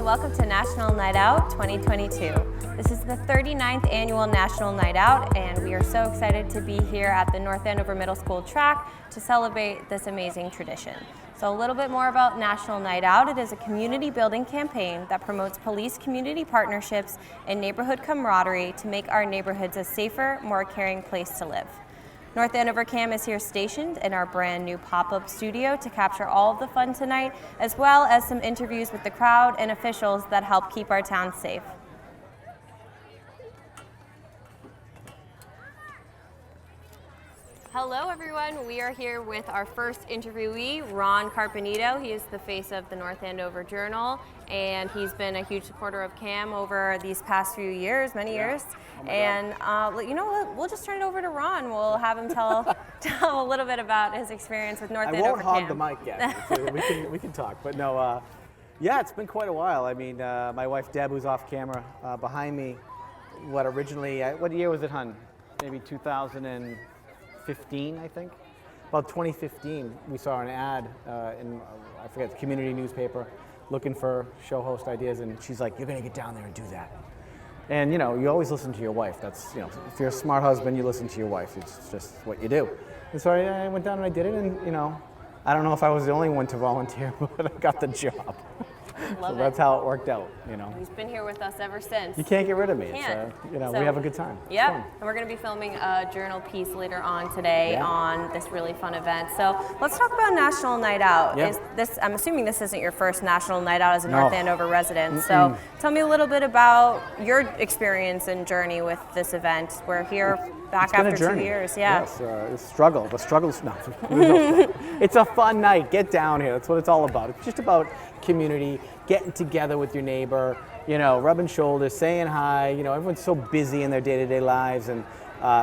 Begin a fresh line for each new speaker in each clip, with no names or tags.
welcome to National Night Out 2022. This is the 39th annual National Night Out, and we are so excited to be here at the North Andover Middle School track to celebrate this amazing tradition. So a little bit more about National Night Out. It is a community building campaign that promotes police-community partnerships and neighborhood camaraderie to make our neighborhoods a safer, more caring place to live. North Andover Cam is here stationed in our brand new pop-up studio to capture all of the fun tonight, as well as some interviews with the crowd and officials that help keep our town safe. Hello everyone, we are here with our first interviewee, Ron Carpenito. He is the face of the North Andover Journal, and he's been a huge supporter of CAM over these past few years, many years. And you know what, we'll just turn it over to Ron. We'll have him tell a little bit about his experience with North Andover CAM.
I won't hog the mic yet, so we can talk. But no, yeah, it's been quite a while. I mean, my wife Deb, who's off camera behind me, what year was it, hun? Maybe 2015, I think. About 2015, we saw an ad in, I forget, the community newspaper, looking for show host ideas, and she's like, "You're gonna get down there and do that." And you know, you always listen to your wife. That's, you know, if you're a smart husband, you listen to your wife. It's just what you do. And so I went down and I did it, and you know, I don't know if I was the only one to volunteer, but I got the job. So that's how it worked out, you know.
He's been here with us ever since.
You can't get rid of me.
Can't.
You know, we have a good time.
Yeah, and we're going to be filming a journal piece later on today on this really fun event. So let's talk about National Night Out.
Yeah.
I'm assuming this isn't your first National Night Out as a North Andover resident. So tell me a little bit about your experience and journey with this event. We're here back after 2 years. Yeah.
Yes, the struggle's not. It's a fun night. Get down here. That's what it's all about. It's just about community, getting together with your neighbor, you know, rubbing shoulders, saying hi. You know, everyone's so busy in their day-to-day lives, and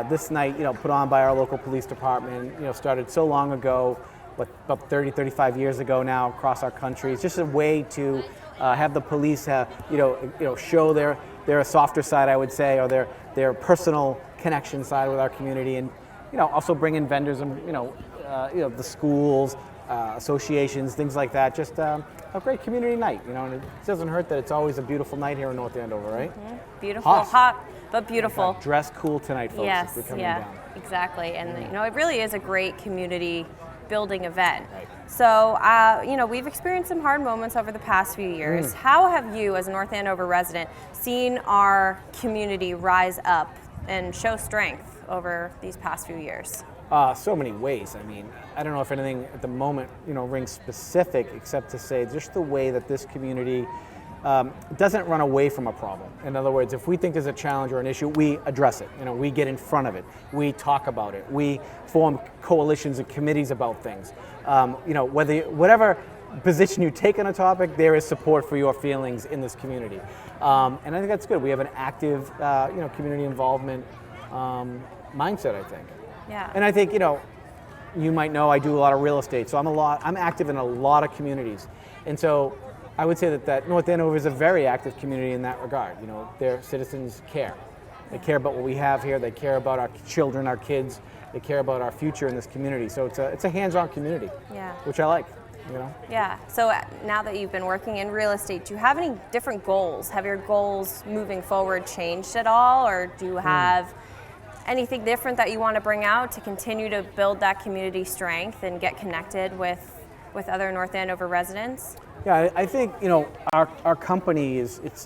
this night, you know, put on by our local police department, you know, started so long ago, but about 30, 35 years ago now across our country. It's just a way to have the police, show their softer side, I would say, or their personal connection side with our community, and you know, also bring in vendors and the schools, associations, things like that. Just a great community night, you know, and it doesn't hurt that it's always a beautiful night here in North Andover, right?
Mm-hmm. Beautiful, hot, but beautiful.
Exactly. Dress cool tonight, folks.
Yes,
if you're coming
yeah,
down.
exactly. And you know, it really is a great community building event.
Right.
So, you know, we've experienced some hard moments over the past few years. How have you, as a North Andover resident, seen our community rise up and show strength over these past few years?
So many ways. I mean, I don't know if anything at the moment, you know, rings specific, except to say just the way that this community doesn't run away from a problem. In other words, if we think there's a challenge or an issue, we address it. You know, we get in front of it. We talk about it. We form coalitions and committees about things. You know, whatever position you take on a topic, there is support for your feelings in this community, and I think that's good. We have an active, community involvement mindset, I think.
Yeah.
And I think, you know, you might know I do a lot of real estate, so I'm active in a lot of communities. And so I would say that North Andover is a very active community in that regard. You know, their citizens care. They care about what we have here. They care about our children, our kids. They care about our future in this community. So it's a hands-on community, which I like. You know? Yeah.
So now that you've been working in real estate, do you have any different goals? Have your goals moving forward changed at all, or do you have anything different that you want to bring out to continue to build that community strength and get connected with other North Andover residents?
Yeah, I think, you know, our company it's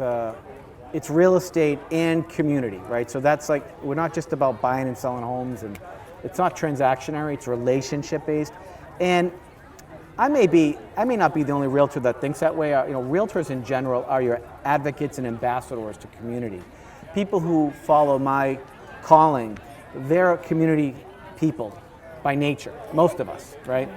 real estate and community, right? So that's like, we're not just about buying and selling homes, and it's not transactionary, it's relationship based. And I may not be the only realtor that thinks that way. You know, realtors in general are your advocates and ambassadors to community. People who follow my calling, they're community people by nature, most of us, right?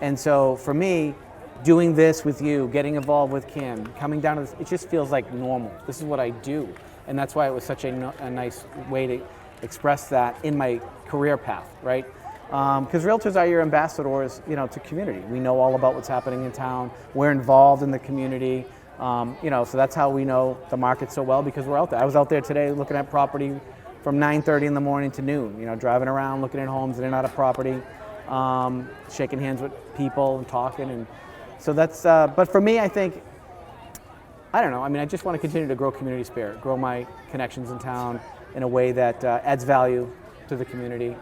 And so for me, doing this with you, getting involved with Kim, coming down to this, it just feels like normal. This is what I do. And that's why it was such a nice way to express that in my career path, right? Because realtors are your ambassadors, you know, to community. We know all about what's happening in town. We're involved in the community. So that's how we know the market so well, because we're out there. I was out there today looking at property from 9:30 in the morning to noon, you know, driving around, looking at homes in and out of property, shaking hands with people and talking. And so that's, but for me, I think I don't know. I mean, I just want to continue to grow community spirit, grow my connections in town in a way that adds value to the community.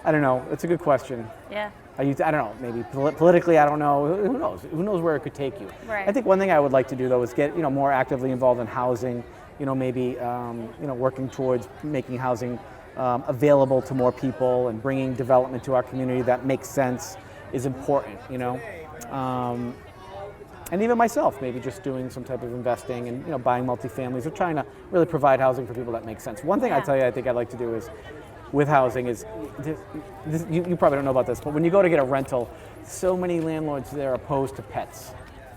I don't know. It's a good question.
Yeah.
I don't know. Maybe politically, I don't know. Who knows? Who knows where it could take you?
Right.
I think one thing I would like to do though is get more actively involved in housing. Maybe working towards making housing available to more people and bringing development to our community that makes sense is important. And even myself, maybe just doing some type of investing and buying multifamilies or trying to really provide housing for people that makes sense. One thing I tell you, I think I'd like to do is with housing is, you probably don't know about this, but when you go to get a rental, so many landlords there are opposed to pets.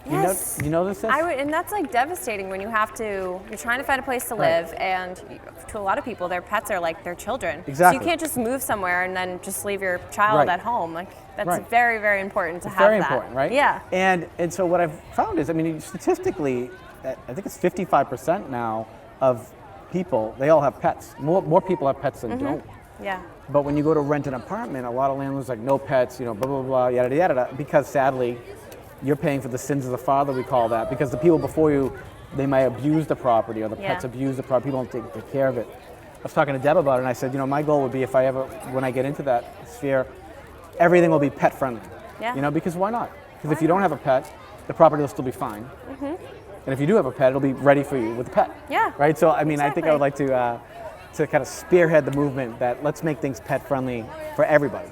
Yes.
You know this?
And that's like devastating when you're trying to find a place to live, and to a lot of people, their pets are like their children.
Exactly.
So you can't just move somewhere and then just leave your child at home. Like that's very, very important to have that.
Very important, right?
Yeah.
And so what I've found is, I mean, statistically, I think it's 55% now of people, they all have pets. More people have pets than don't.
Yeah.
But when you go to rent an apartment, a lot of landlords are like, no pets, blah, blah, blah, yada, yada, yada, because sadly, you're paying for the sins of the father, we call that, because the people before you, they might abuse the property or the pets abuse the property, people don't take care of it. I was talking to Deb about it and I said, my goal would be when I get into that sphere, everything will be pet friendly.
Yeah.
Because why not? Because if you don't have a pet, the property will still be fine. And if you do have a pet, it'll be ready for you with a pet.
Yeah.
Right? So, I mean, I think I would like to kind of spearhead the movement that let's make things pet friendly for everybody.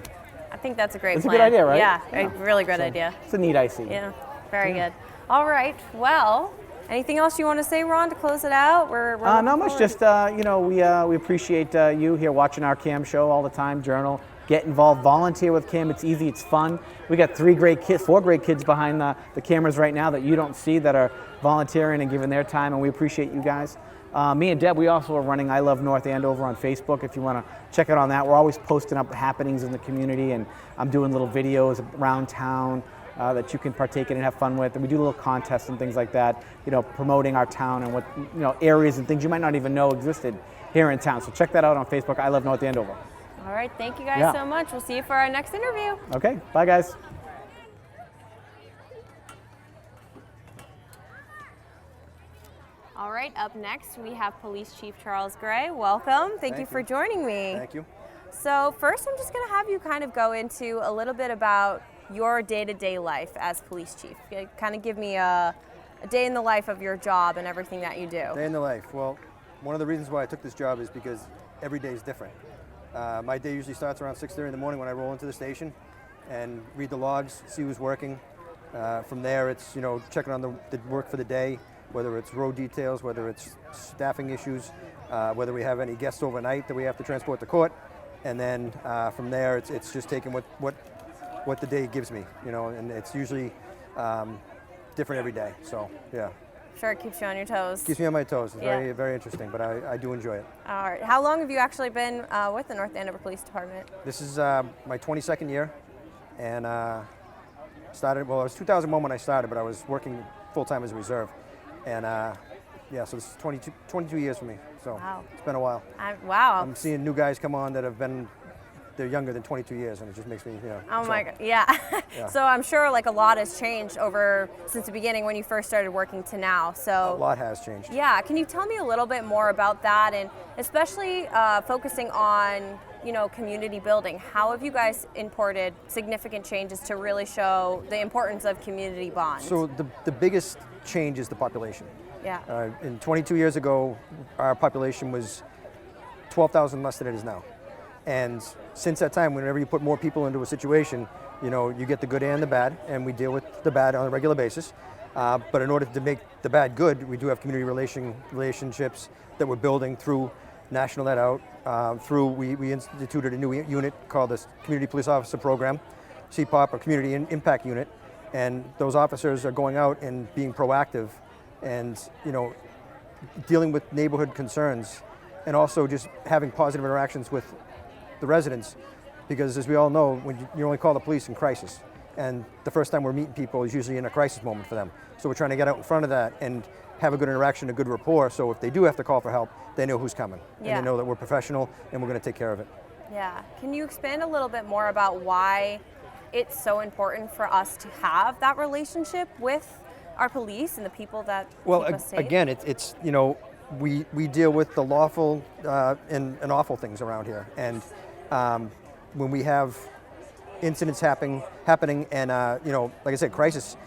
I think that's a great
It's
plan.
a good idea, right?
Yeah, a really good idea.
It's a neat IC.
Yeah, very good. All right, well, anything else you want to say, Ron, to close it out? We're
not much, just, we appreciate you here watching our CAM show all the time, Journal. Get involved, volunteer with CAM, it's easy, it's fun. We got 4 great kids behind the cameras right now that you don't see that are volunteering and giving their time, and we appreciate you guys. Me and Deb, we also are running I Love North Andover on Facebook if you want to check it on that. We're always posting up happenings in the community, and I'm doing little videos around town that you can partake in and have fun with. And we do little contests and things like that, promoting our town and what, areas and things you might not even know existed here in town. So check that out on Facebook, I Love North Andover.
All right, thank you guys so much. We'll see you for our next interview.
Okay, bye guys.
All right, up next we have Police Chief Charles Gray. Welcome. Thank you for joining me.
Thank you.
So first I'm just going to have you kind of go into a little bit about your day-to-day life as police chief. Kind of give me a day in the life of your job and everything that you do.
Day in the life. Well, one of the reasons why I took this job is because every day is different. My day usually starts around 6:30 in the morning when I roll into the station and read the logs, see who's working. From there, it's checking on the work for the day, whether it's road details, whether it's staffing issues, whether we have any guests overnight that we have to transport to court, and then from there, it's just taking what the day gives me, and it's usually different every day. So yeah.
Sure, it keeps you on your toes.
Keeps me on my toes. It's very, very interesting, but I do enjoy it.
All right. How long have you actually been with the North Andover Police Department?
This is my 22nd year, and it was 2001 when I started, but I was working full-time as a reserve. And so this is 22 years for me, so It's been a while.
Wow.
I'm seeing new guys come on that they're younger than 22 years, and it just makes me,
my God, yeah. So I'm sure like a lot has changed since the beginning when you first started working to now. So
a lot has changed.
Yeah, can you tell me a little bit more about that, and especially focusing on community building? How have you guys imported significant changes to really show the importance of community bonds?
So the biggest change is the population.
Yeah.
22 years ago, our population was 12,000 less than it is now. And since that time, whenever you put more people into a situation, you get the good and the bad, and we deal with the bad on a regular basis. But in order to make the bad good, we do have community relationships that we're building through National Night Out. We instituted a new unit called the Community Police Officer Program, CPOP, or Community Impact Unit. And those officers are going out and being proactive and, dealing with neighborhood concerns, and also just having positive interactions with the residents, because as we all know, when you only call the police in crisis, and the first time we're meeting people is usually in a crisis moment for them. So we're trying to get out in front of that and have a good interaction, a good rapport, so if they do have to call for help, they know who's coming, and they know that we're professional and we're going to take care of it.
Yeah. Can you expand a little bit more about why it's so important for us to have that relationship with our police and the people that
Well,
keep us safe?
again, it's we deal with the lawful and awful things around here, and when we have incidents happening, and like I said, crisis,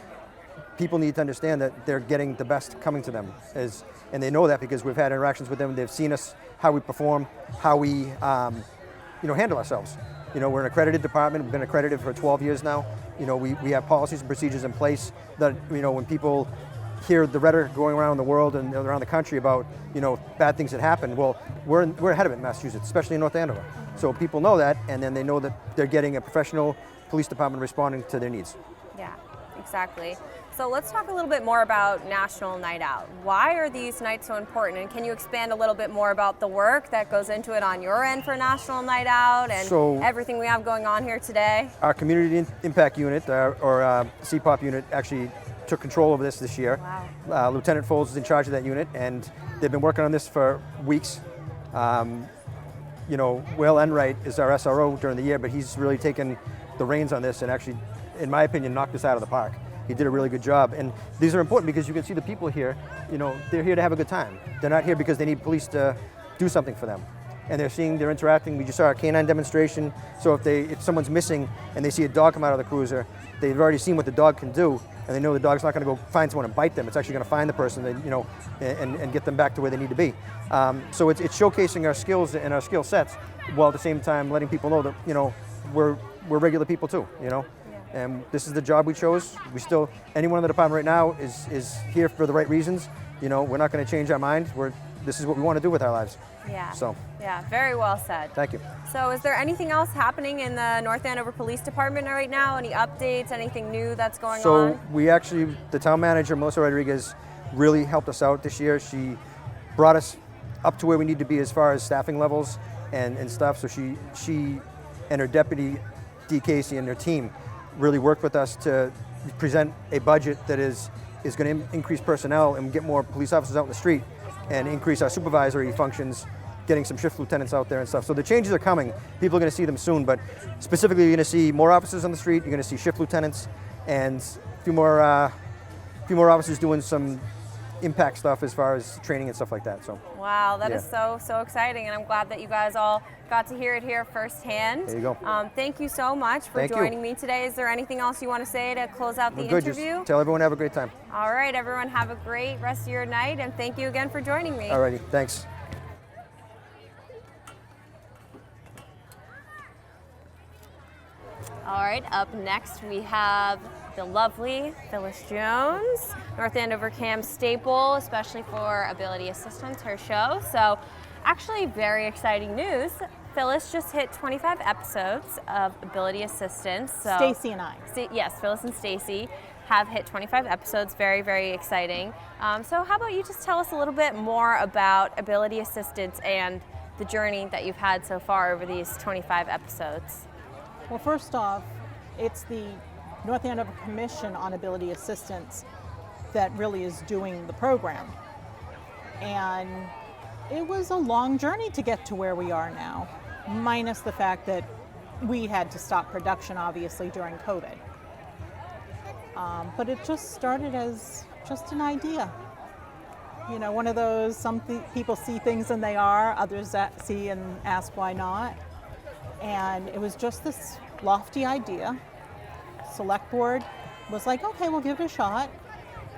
people need to understand that they're getting the best coming to them, and they know that because we've had interactions with them. They've seen us, how we perform, how we handle ourselves. We're an accredited department. We've been accredited for 12 years now. We have policies and procedures in place that, when people hear the rhetoric going around the world and around the country about, bad things that happen, well, we're ahead of it in Massachusetts, especially in North Andover. So people know that, and then they know that they're getting a professional police department responding to their needs.
Yeah, exactly. So let's talk a little bit more about National Night Out. Why are these nights so important? And can you expand a little bit more about the work that goes into it on your end for National Night Out and everything we have going on here today?
Our Community Impact Unit, or CPOP unit, actually took control of this year.
Wow.
Lieutenant Foles is in charge of that unit, and they've been working on this for weeks. Will Enright is our SRO during the year, but he's really taken the reins on this and actually, in my opinion, knocked this out of the park. He did a really good job, and these are important because you can see the people here. They're here to have a good time. They're not here because they need police to do something for them. And they're interacting. We just saw a canine demonstration. So if someone's missing and they see a dog come out of the cruiser, they've already seen what the dog can do, and they know the dog's not going to go find someone and bite them. It's actually going to find the person, and get them back to where they need to be. So it's showcasing our skills and our skill sets, while at the same time letting people know that we're regular people too. And this is the job we chose. Anyone in the department right now is here for the right reasons. We're not going to change our mind. This is what we want to do with our lives.
Yeah.
So.
Yeah, very well said.
Thank you.
So is there anything else happening in the North Andover Police Department right now? Any updates, anything new that's going on?
So the town manager, Melissa Rodriguez, really helped us out this year. She brought us up to where we need to be as far as staffing levels and stuff. So she and her deputy, Dee Casey, and her team really worked with us to present a budget that is going to increase personnel and get more police officers out in the street and increase our supervisory functions, getting some shift lieutenants out there and stuff. So the changes are coming. People are going to see them soon, but specifically you're going to see more officers on the street, you're going to see shift lieutenants, and a few more officers doing some impact stuff as far as training and stuff like that. So.
Wow, that is so exciting, and I'm glad that you guys all got to hear it here firsthand.
There you go.
Thank you so much for joining me today. Is there anything else you want to say to close out the interview?
Just tell everyone to have a great time.
All right, everyone, have a great rest of your night, and thank you again for joining me.
All righty, thanks.
All right, up next we have the lovely Phyllis Jones, North Andover Cam staple, especially for Ability Assistance, her show. So actually very exciting news. Phyllis just hit 25 episodes of Ability Assistance. So
Stacy and I.
Yes, Phyllis and Stacy have hit 25 episodes, very exciting. So how about you just tell us a little bit more about Ability Assistance and the journey that you've had so far over these 25 episodes.
Well, first off, it's the North Andover Commission on Ability Assistance that really is doing the program. And it was a long journey to get to where we are now, minus the fact that we had to stop production, obviously, during COVID. But it just started as just an idea. One of those, people see things and they are, others that see and ask why not. And it was just this lofty idea. Select board was like, okay, we'll give it a shot.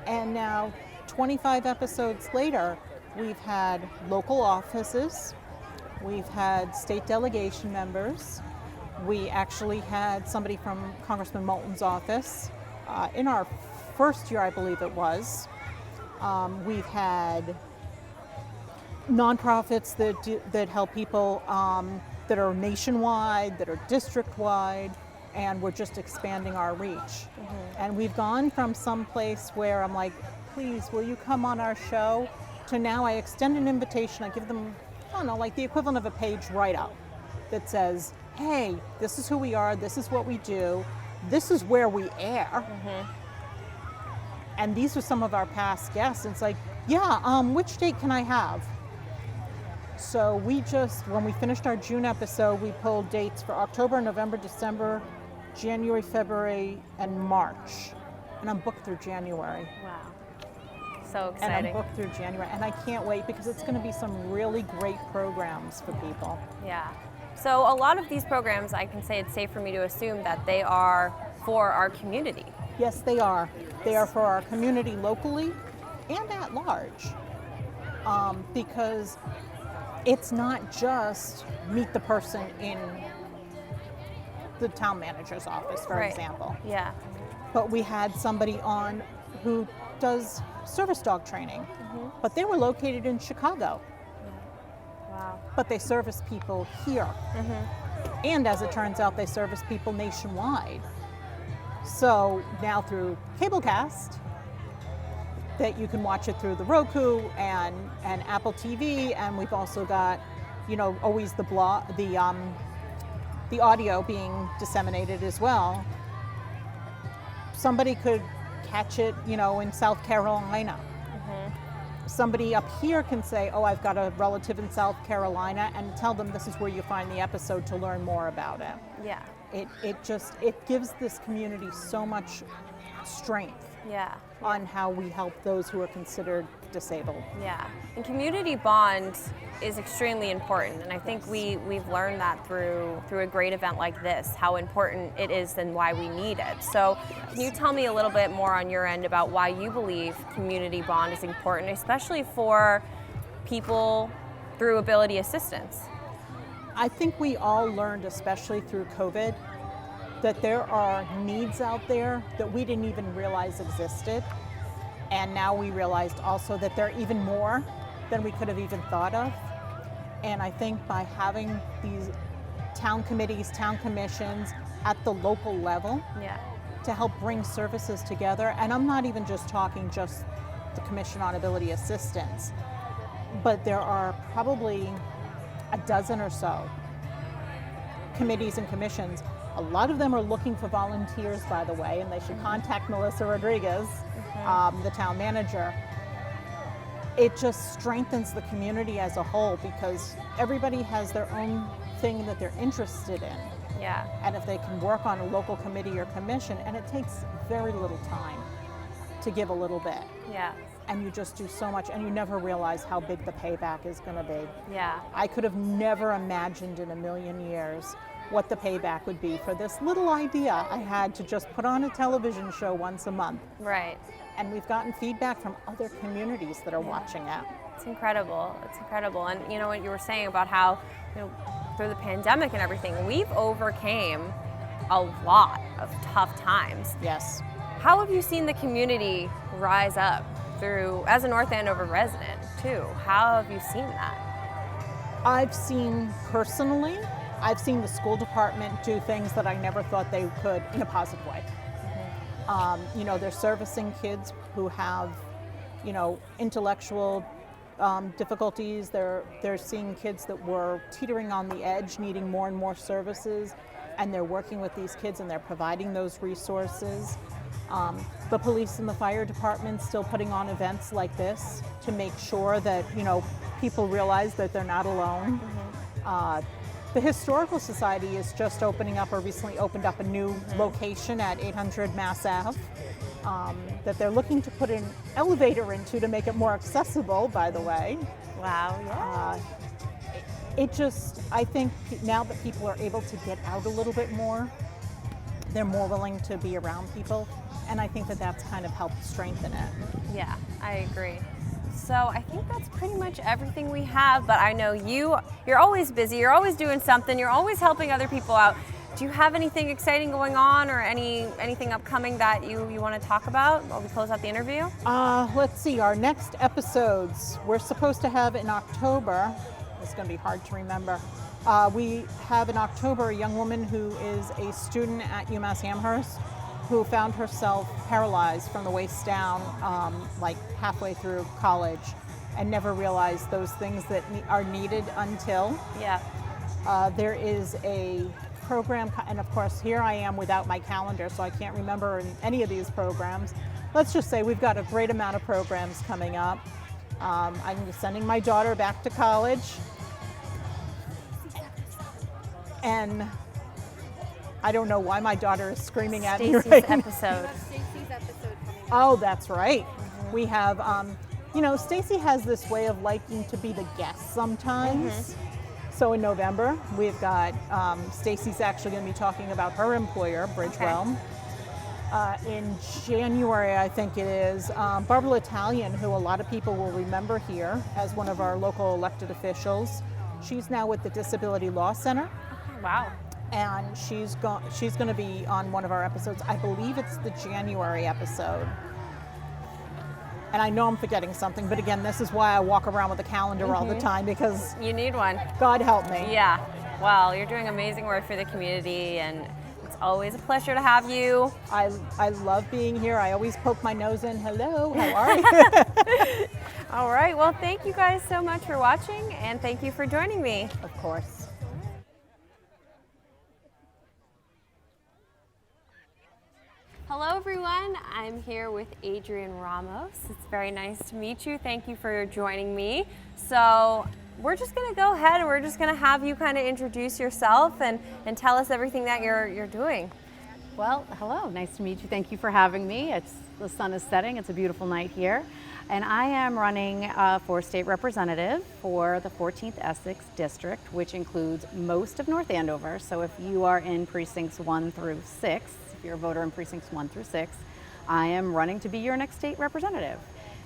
And now, 25 episodes later, we've had local offices, we've had state delegation members, we actually had somebody from Congressman Moulton's office in our first year, I believe it was. We've had nonprofits that help people that are nationwide, that are district-wide, and we're just expanding our reach. Mm-hmm. And we've gone from some place where I'm like, please, will you come on our show? To now I extend an invitation, I give them, I don't know, like the equivalent of a page write-up that says, hey, this is who we are, this is what we do, this is where we air. Mm-hmm. And these are some of our past guests. And it's like, yeah, which date can I have? So when we finished our June episode, we pulled dates for October, November, December, January, February, and March. and I'm booked through January.
Wow. So
And I'm
exciting.
booked through January, and I can't wait because it's going to be some really great programs for people.
Yeah. So a lot of these programs, I can say it's safe for me to assume that they are for our community.
Yes, they are. They are for our community locally and at large, because it's not just meet the person in the town manager's office, for
Right.
example.
Yeah.
But we had somebody on who does service dog training, but they were located in Chicago,
Wow.
but they service people here. And as it turns out, they service people nationwide. So now through Cablecast, that you can watch it through the Roku and Apple TV, and we've also got, always the audio being disseminated as well. Somebody could catch it, in South Carolina. Somebody up here can say, oh, I've got a relative in South Carolina, and tell them this is where you find the episode to learn more about it.
Yeah.
It gives this community so much strength
Yeah.
on how we help those who are considered disabled.
Yeah. And community bond is extremely important, and I think we've learned that through a great event like this, how important it is and why we need it. So can you tell me a little bit more on your end about why you believe community bond is important, especially for people through ability assistance?
I think we all learned, especially through COVID, that there are needs out there that we didn't even realize existed. And now we realized also that there are even more than we could have even thought of. And I think by having these town committees, town commissions at the local level
Yeah.
to help bring services together, and I'm not even just talking just the Commission on Ability Assistance, but there are probably a dozen or so committees and commissions. A lot of them are looking for volunteers, by the way, and they should contact Melissa Rodriguez, the town manager. It just strengthens the community as a whole because everybody has their own thing that they're interested in.
Yeah.
And if they can work on a local committee or commission, and it takes very little time to give a little bit,
Yeah.
and you just do so much, and you never realize how big the payback is going to be.
Yeah.
I could have never imagined in a million years what the payback would be for this little idea I had to just put on a television show once a month.
Right.
And we've gotten feedback from other communities that are watching it.
It's incredible. It's incredible. And you know what you were saying about how, through the pandemic and everything, we've overcame a lot of tough times.
Yes.
How have you seen the community rise up through, as a North Andover resident too? How have you seen that?
I've seen the school department do things that I never thought they could in a positive way. They're servicing kids who have, intellectual difficulties. They're seeing kids that were teetering on the edge, needing more and more services, and they're working with these kids and they're providing those resources. The police and the fire department still putting on events like this to make sure that, people realize that they're not alone. The Historical Society is just opening up, or recently opened up, a new location at 800 Mass Ave that they're looking to put an elevator into to make it more accessible, by the way.
Wow. Yeah.
I think now that people are able to get out a little bit more, they're more willing to be around people, and I think that that's kind of helped strengthen it.
Yeah, I agree. So I think that's pretty much everything we have, but I know you're always busy, you're always doing something, you're always helping other people out. Do you have anything exciting going on or anything upcoming that you want to talk about while we close out the interview?
Let's see, our next episodes we're supposed to have in October. It's going to be hard to remember. We have in October a young woman who is a student at UMass Amherst who found herself paralyzed from the waist down, like halfway through college, and never realized those things that are needed until.
Yeah.
There is a program, and of course here I am without my calendar, so I can't remember any of these programs. Let's just say we've got a great amount of programs coming up. I'm sending my daughter back to college, and I don't know why my daughter is screaming at me right now.
Stacey's episode.
Stacey's episode
Oh, that's right. We have, Stacy has this way of liking to be the guest sometimes. So in November, we've got Stacy's actually going to be talking about her employer, Bridgewell. In January, I think it is, Barbara Italian, who a lot of people will remember here as one of our local elected officials. She's now with the Disability Law Center.
Wow.
And she's going to be on one of our episodes. I believe it's the January episode. And I know I'm forgetting something, but again, this is why I walk around with a calendar all the time, because
You need one.
God help me.
Yeah. Well, you're doing amazing work for the community, and it's always a pleasure to have you.
I love being here. I always poke my nose in. Hello, how are you?
All right. Well, thank you guys so much for watching, and thank you for joining me.
Of course.
Hello everyone, I'm here with Adrian Ramos. It's very nice to meet you. Thank you for joining me. So we're just gonna go ahead and we're just gonna have you kind of introduce yourself and tell us everything that you're doing.
Well, hello, nice to meet you. Thank you for having me. The sun is setting, it's a beautiful night here. And I am running for state representative for the 14th Essex District, which includes most of North Andover. So if you are in precincts 1 through 6, if you're a voter in precincts 1 through 6, I am running to be your next state representative.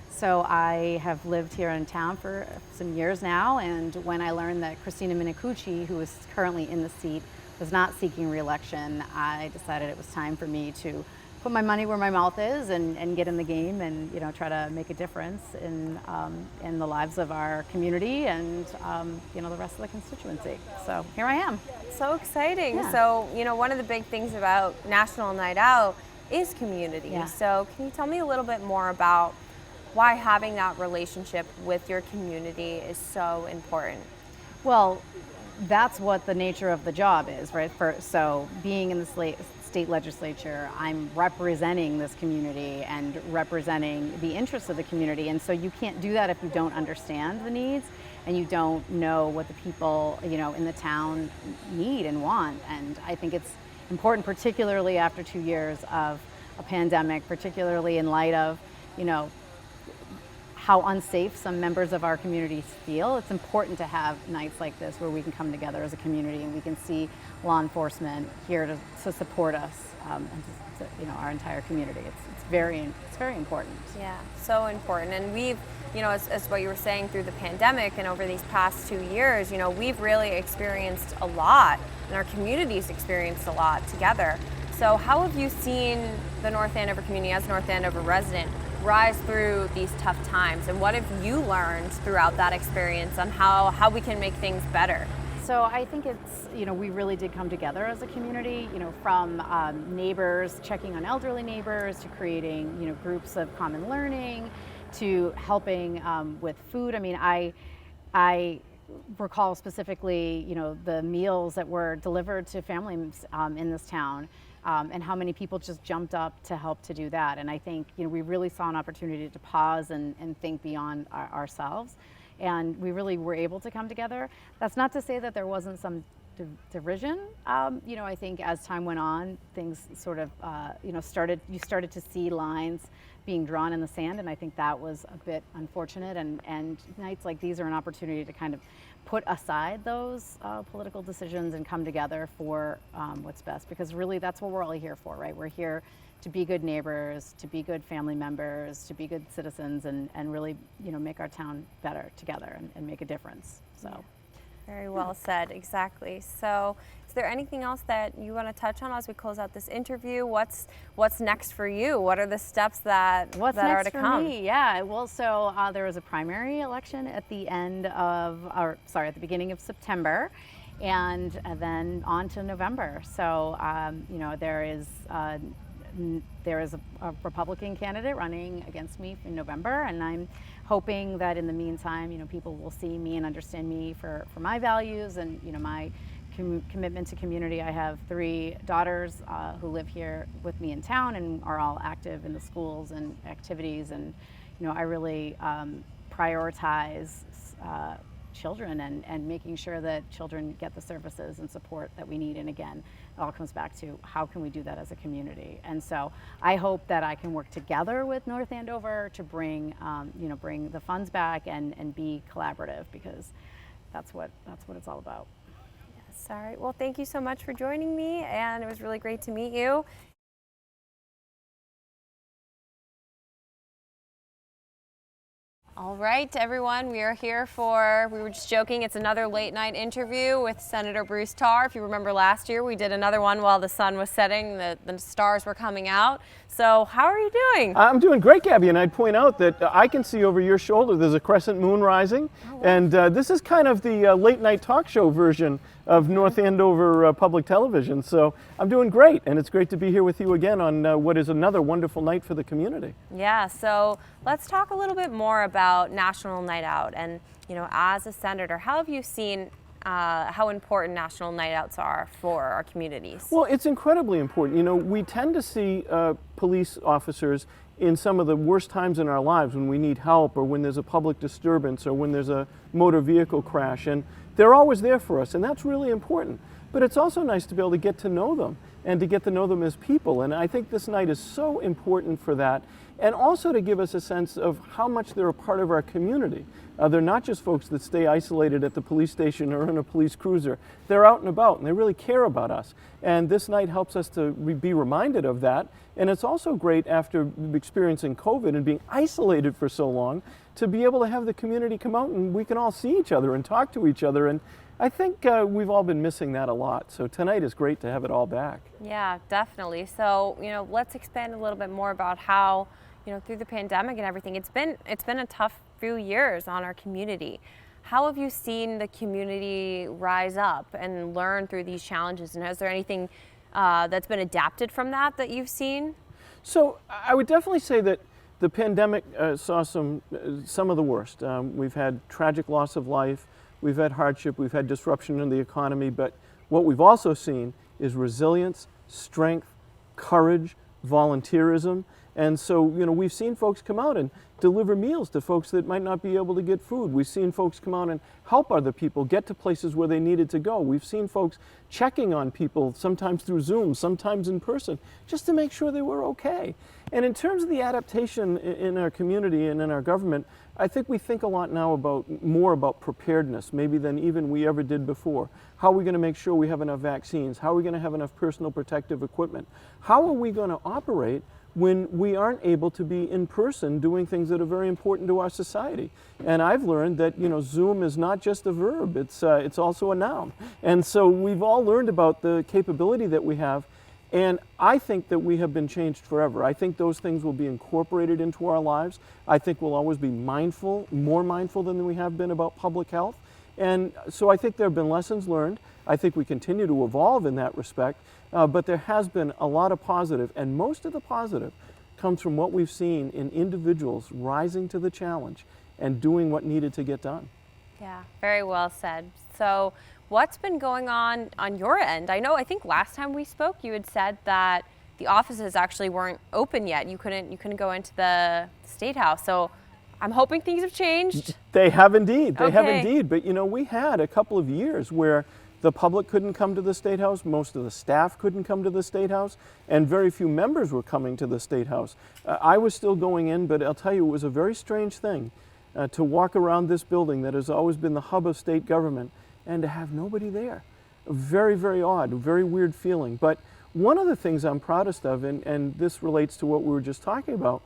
So I have lived here in town for some years now, and when I learned that Christina Minicucci, who is currently in the seat, was not seeking re-election, I decided it was time for me to put my money where my mouth is and get in the game and try to make a difference in the lives of our community and the rest of the constituency. So here I am.
So exciting.
Yeah.
So, one of the big things about National Night Out is community.
Yeah.
So can you tell me a little bit more about why having that relationship with your community is so important?
Well, that's what the nature of the job is, right? So being in the state legislature, I'm representing this community and representing the interests of the community. And so you can't do that if you don't understand the needs and you don't know what the people, in the town need and want. And I think it's important, particularly after 2 years of a pandemic, particularly in light of, how unsafe some members of our communities feel. It's important to have nights like this where we can come together as a community and we can see law enforcement here to support us and our entire community. It's very important.
Yeah, so important. And we've, as what you were saying, through the pandemic and over these past 2 years, we've really experienced a lot, and our community's experienced a lot together. So how have you seen the North Andover community, as a North Andover resident, rise through these tough times, and what have you learned throughout that experience on how we can make things better?
So I think it's, we really did come together as a community, from neighbors, checking on elderly neighbors, to creating, groups of common learning, to helping with food. I mean, I recall specifically, the meals that were delivered to families in this town. And how many people just jumped up to help to do that. And I think we really saw an opportunity to pause and think beyond ourselves. And we really were able to come together. That's not to say that there wasn't some derision. I think as time went on, things sort of, you started to see lines being drawn in the sand. And I think that was a bit unfortunate. And nights like these are an opportunity to kind of put aside those political decisions and come together for what's best, because really that's what we're all here for, right? We're here to be good neighbors, to be good family members, to be good citizens, and really make our town better together and make a difference. So
Very well said, exactly. So is there anything else that you want to touch on as we close out this interview? What's next for you? What are the steps that are to come?
What's next for me? Yeah, well, so there was a primary election at the beginning of September, and then on to November. So, there is a Republican candidate running against me in November, and I'm hoping that in the meantime, people will see me and understand me for my values and, my commitment to community. I have 3 daughters who live here with me in town and are all active in the schools and activities, and, I really prioritize children and making sure that children get the services and support that we need. And again, it all comes back to how can we do that as a community. And so I hope that I can work together with North Andover to bring bring the funds back and be collaborative, because that's what it's all about.
Yes, all right. Well, thank you so much for joining me, and it was really great to meet you. All right, everyone, we were just joking, it's another late night interview with Senator Bruce Tarr. If you remember last year, we did another one while the sun was setting, the stars were coming out. So how are you doing?
I'm doing great, Gabby, and I'd point out that I can see over your shoulder there's a crescent moon rising, and this is kind of the late night talk show version of North Andover Public Television. So I'm doing great, and it's great to be here with you again on what is another wonderful night for the community.
Yeah, so let's talk a little bit more about National Night Out. And, as a senator, how have you seen how important National Night Outs are for our communities?
Well, it's incredibly important. We tend to see police officers in some of the worst times in our lives, when we need help, or when there's a public disturbance, or when there's a motor vehicle crash, and they're always there for us, and that's really important. But it's also nice to be able to get to know them, and to get to know them as people, and I think this night is so important for that, and also to give us a sense of how much they're a part of our community. They're not just folks that stay isolated at the police station or in a police cruiser. They're out and about, and they really care about us. And this night helps us to be reminded of that. And it's also great, after experiencing COVID and being isolated for so long, to be able to have the community come out and we can all see each other and talk to each other. And I think we've all been missing that a lot. So tonight is great to have it all back.
Yeah, definitely. So, let's expand a little bit more about how, through the pandemic and everything, it's been a tough few years on our community. How have you seen the community rise up and learn through these challenges? And is there anything that's been adapted from that you've seen?
So I would definitely say that the pandemic saw some of the worst. We've had tragic loss of life, we've had hardship, we've had disruption in the economy, but what we've also seen is resilience, strength, courage, volunteerism. And so, we've seen folks come out and deliver meals to folks that might not be able to get food. We've seen folks come out and help other people get to places where they needed to go. We've seen folks checking on people, sometimes through Zoom, sometimes in person, just to make sure they were okay. And in terms of the adaptation in our community and in our government, I think we think a lot now more about preparedness, maybe than even we ever did before. How are we going to make sure we have enough vaccines? How are we going to have enough personal protective equipment? How are we going to operate when we aren't able to be in person doing things that are very important to our society? And I've learned that Zoom is not just a verb, it's also a noun. And so we've all learned about the capability that we have, and I think that we have been changed forever. I think those things will be incorporated into our lives. I think we'll always be mindful, more mindful than we have been, about public health. And so I think there have been lessons learned. I think we continue to evolve in that respect. But there has been a lot of positive, and most of the positive comes from what we've seen in individuals rising to the challenge and doing what needed to get done.
Yeah, very well said. So what's been going on your end? I think last time we spoke, you had said that the offices actually weren't open yet. You couldn't go into the State House. So I'm hoping things have changed.
They have indeed. They have
Okay.
indeed. But we had a couple of years where the public couldn't come to the State House, most of the staff couldn't come to the State House, and very few members were coming to the State House. I was still going in, but I'll tell you, it was a very strange thing to walk around this building that has always been the hub of state government and to have nobody there. Very, very odd, very weird feeling. But one of the things I'm proudest of, and this relates to what we were just talking about,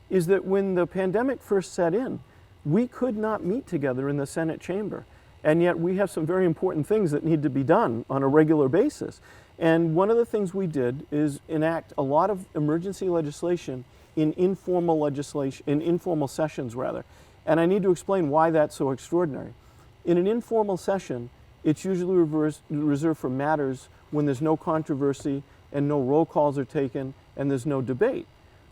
is that when the pandemic first set in, we could not meet together in the Senate chamber. And yet we have some very important things that need to be done on a regular basis. And one of the things we did is enact a lot of emergency legislation in informal sessions rather. And I need to explain why that's so extraordinary. In an informal session, it's usually reserved for matters when there's no controversy and no roll calls are taken and there's no debate.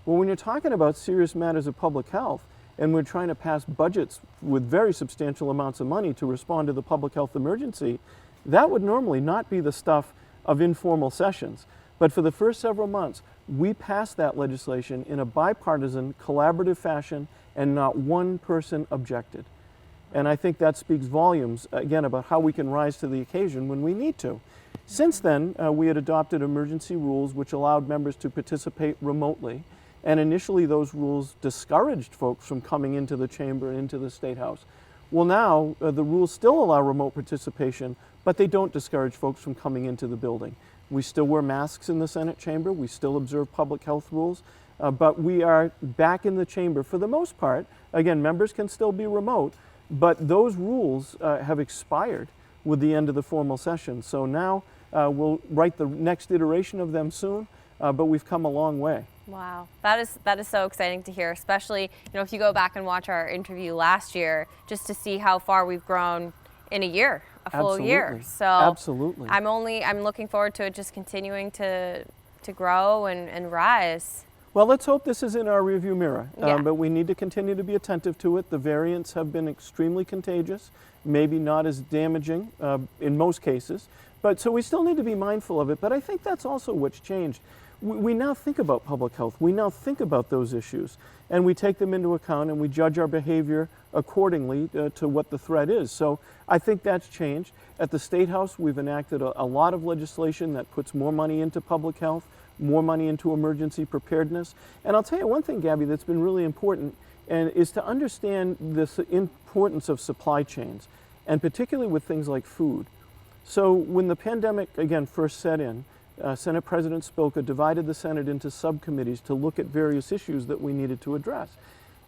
Well, when you're talking about serious matters of public health, and we're trying to pass budgets with very substantial amounts of money to respond to the public health emergency, that would normally not be the stuff of informal sessions. But for the first several months, we passed that legislation in a bipartisan, collaborative fashion, and not one person objected. And I think that speaks volumes, again, about how we can rise to the occasion when we need to. Since then, we had adopted emergency rules which allowed members to participate remotely. And initially, those rules discouraged folks from coming into the chamber and into the State House. Well, now, the rules still allow remote participation, but they don't discourage folks from coming into the building. We still wear masks in the Senate chamber. We still observe public health rules. But we are back in the chamber for the most part. Again, members can still be remote, but those rules have expired with the end of the formal session. So now we'll write the next iteration of them soon, but we've come a long way.
Wow, that is so exciting to hear, especially if you go back and watch our interview last year, just to see how far we've grown in a year, a full year. So
absolutely,
I'm looking forward to it just continuing to grow and rise.
Well, let's hope this is in our rearview mirror,
Yeah.
but we need to continue to be attentive to it. The variants have been extremely contagious, maybe not as damaging in most cases, but so we still need to be mindful of it. But I think that's also what's changed. We now think about public health. We now think about those issues, and we take them into account, and we judge our behavior accordingly to what the threat is. So I think that's changed. At the State House, we've enacted a lot of legislation that puts more money into public health, more money into emergency preparedness. And I'll tell you one thing, Gabby, that's been really important, and is to understand the importance of supply chains, and particularly with things like food. So when the pandemic, again, first set in, Senate President Spilka divided the Senate into subcommittees to look at various issues that we needed to address.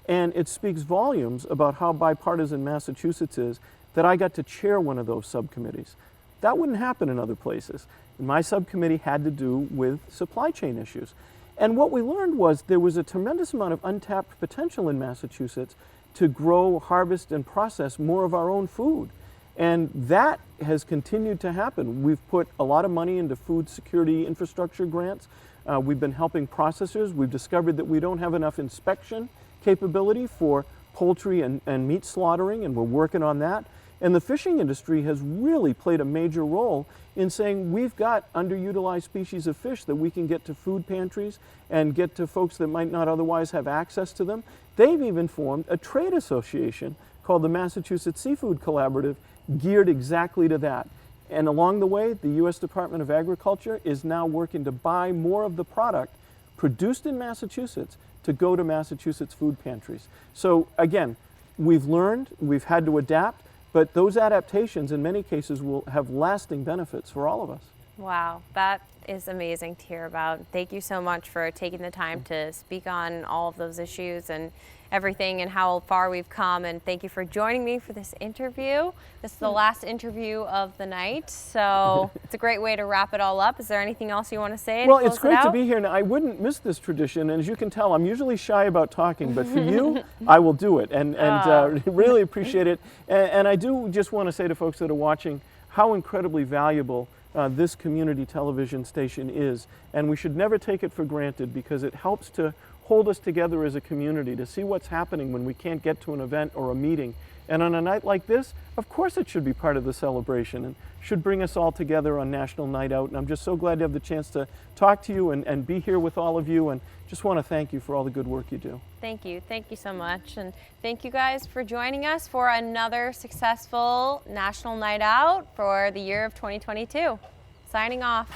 And it speaks volumes about how bipartisan Massachusetts is that I got to chair one of those subcommittees. That wouldn't happen in other places. My subcommittee had to do with supply chain issues. And what we learned was there was a tremendous amount of untapped potential in Massachusetts to grow, harvest, and process more of our own food. And that has continued to happen. We've put a lot of money into food security infrastructure grants. We've been helping processors. We've discovered that we don't have enough inspection capability for poultry and meat slaughtering, and we're working on that. And the fishing industry has really played a major role in saying we've got underutilized species of fish that we can get to food pantries and get to folks that might not otherwise have access to them. They've even formed a trade association called the Massachusetts Seafood Collaborative, geared exactly to that. And along the way, the U.S. Department of Agriculture is now working to buy more of the product produced in Massachusetts to go to Massachusetts food pantries. So again, we've learned, we've had to adapt, but those adaptations in many cases will have lasting benefits for all of us.
Wow, that is amazing to hear about. Thank you so much for taking the time to speak on all of those issues and everything and how far we've come. And thank you for joining me for this interview. This is the last interview of the night, so it's a great way to wrap it all up. Is there anything else you want to say?
Well, it's great to be here. Now, I wouldn't miss this tradition, and as you can tell, I'm usually shy about talking, but for you, I will do it, and really appreciate it. And I do just want to say to folks that are watching how incredibly valuable this community television station is, and we should never take it for granted, because it helps to hold us together as a community, to see what's happening when we can't get to an event or a meeting. And on a night like this, of course it should be part of the celebration and should bring us all together on National Night Out. And I'm just so glad to have the chance to talk to you and be here with all of you, and just want to thank you for all the good work you do.
Thank you so much. And thank you guys for joining us for another successful National Night Out for the year of 2022. Signing off.